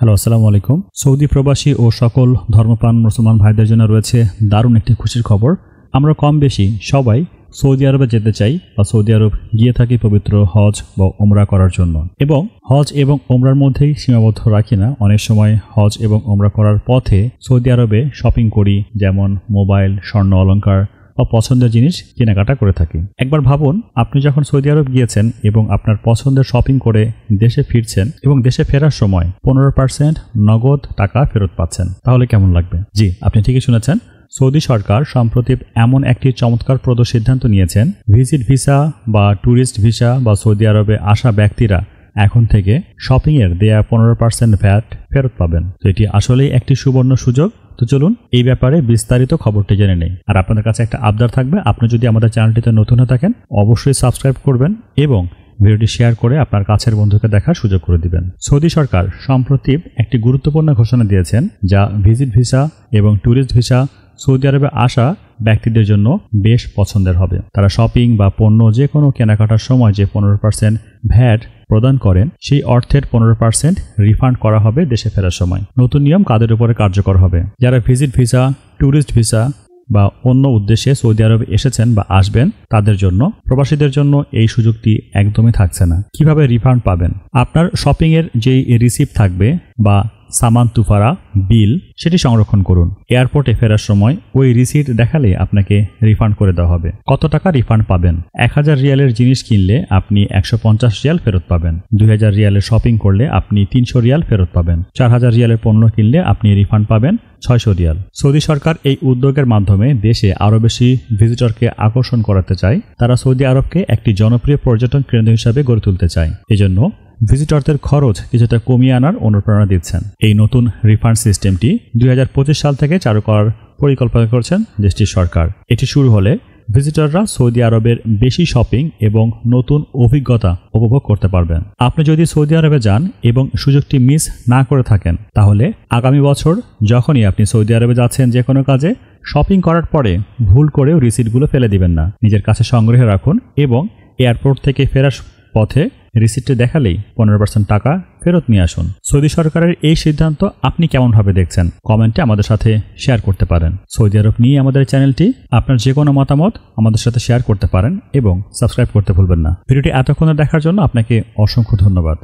Hello, আসসালামু আলাইকুম। Saudi প্রবাসী ও সকল ধর্মপ্রাণ মুসলমান ভাইদের জন্য রয়েছে দারুণ একটি খুশির খবর। আমরা কম বেশি সবাই সৌদি আরবে যেতে চাই বা সৌদি আরব গিয়ে থাকি পবিত্র হজ বা ওমরা করার জন্য, এবং হজ এবং ওমরার মধ্যেই সীমাবদ্ধ রাখি না। অনেক সময় হজ এবং ওমরা করার পথে সৌদি আরবে শপিং করি, যেমন মোবাইল, স্বর্ণ অলংকার বা পছন্দের জিনিস কেনাকাটা করে থাকি। একবার ভাবুন, আপনি যখন সৌদি আরব গিয়েছেন এবং আপনার পছন্দের শপিং করে দেশে ফিরছেন এবং দেশে ফেরার সময় 15% নগদ টাকা ফেরত পাচ্ছেন, তাহলে কেমন লাগবে? জি, আপনি ঠিকই শুনেছেন। সৌদি সরকার সম্প্রতি এমন একটি চমৎকারপ্রদ সিদ্ধান্ত নিয়েছেন। ভিজিট ভিসা বা ট্যুরিস্ট ভিসা বা সৌদি আরবে আসা ব্যক্তিরা এখন থেকে শপিংয়ের দেয়া 15% ভ্যাট ফেরত পাবেন। তো এটি আসলেই একটি সুবর্ণ সুযোগ। তো চলুন এই ব্যাপারে বিস্তারিত খবরটি জেনে নেই। আর আপনাদের কাছে একটা আবদার থাকবে, আপনি যদি আমাদের চ্যানেলটিতে নতুন হয়ে থাকেন অবশ্যই সাবস্ক্রাইব করবেন এবং ভিডিওটি শেয়ার করে আপনার কাছের বন্ধুকে দেখার সুযোগ করে দিবেন। সৌদি সরকার সম্প্রতি একটি গুরুত্বপূর্ণ ঘোষণা দিয়েছেন, যা ভিজিট ভিসা এবং ট্যুরিস্ট ভিসা সৌদি আরবে আসা ব্যক্তিদের জন্য বেশ পছন্দের হবে। তারা শপিং বা পণ্য যে কোনো কেনাকাটার সময় যে 15% ভ্যাট প্রদান করেন, সেই অর্থের 15% রিফান্ড করা হবে দেশে ফেরার সময়। নতুন নিয়ম কাদের উপরে কার্যকর হবে? যারা ভিজিট ভিসা, ট্যুরিস্ট ভিসা বা অন্য উদ্দেশ্যে সৌদি আরবে এসেছেন বা আসবেন তাদের জন্য। প্রবাসীদের জন্য এই সুযোগটি একদমই থাকছে না। কিভাবে রিফান্ড পাবেন? আপনার শপিংয়ের যেই রিসিপ্ট থাকবে বা সামান তুফারা বিল, সেটি সংরক্ষণ করুন। এয়ারপোর্টে ফেরার সময় ওই রিসিট দেখালে আপনাকে রিফান্ড করে দেওয়া হবে। কত টাকা রিফান্ড পাবেন? 1000 রিয়ালের জিনিস কিনলে আপনি 150 রিয়াল ফেরত পাবেন। 2000 রিয়ালের শপিং করলে আপনি 300 রিয়াল ফেরত পাবেন। 4000 রিয়ালের পণ্য কিনলে আপনি রিফান্ড পাবেন 600 রিয়াল। সৌদি সরকার এই উদ্যোগের মাধ্যমে দেশে আরও বেশি ভিজিটরকে আকর্ষণ করাতে চায়। তারা সৌদি আরবকে একটি জনপ্রিয় পর্যটন কেন্দ্র হিসাবে গড়ে তুলতে চায়। এজন্য ভিজিটরদের খরচ কিছুটা কমিয়ে আনার অনুপ্রেরণা দিচ্ছেন। এই নতুন রিফান্ড সিস্টেমটি 2025 সাল থেকে চালু করার পরিকল্পনা করছেন দেশটির সরকার। এটি শুরু হলে ভিজিটররা সৌদি আরবের বেশি শপিং এবং নতুন অভিজ্ঞতা উপভোগ করতে পারবেন। আপনি যদি সৌদি আরবে যান এবং সুযোগটি মিস না করে থাকেন, তাহলে আগামী বছর যখনই আপনি সৌদি আরবে যাচ্ছেন যে কোনো কাজে, শপিং করার পরে ভুল করেও রিসিটগুলো ফেলে দিবেন না। নিজের কাছে সংগ্রহে রাখুন এবং এয়ারপোর্ট থেকে ফেরার পথে রিসিপ্টে দেখালেই 15% টাকা ফেরত নিয়ে আসুন। সৌদি সরকারের এই সিদ্ধান্ত আপনি কেমনভাবে দেখছেন? কমেন্টে আমাদের সাথে শেয়ার করতে পারেন। সৌদি আরব নিয়ে আমাদের চ্যানেলটি, আপনার যে কোনো মতামত আমাদের সাথে শেয়ার করতে পারেন এবং সাবস্ক্রাইব করতে ভুলবেন না। ভিডিওটি এতক্ষণ দেখার জন্য আপনাকে অসংখ্য ধন্যবাদ।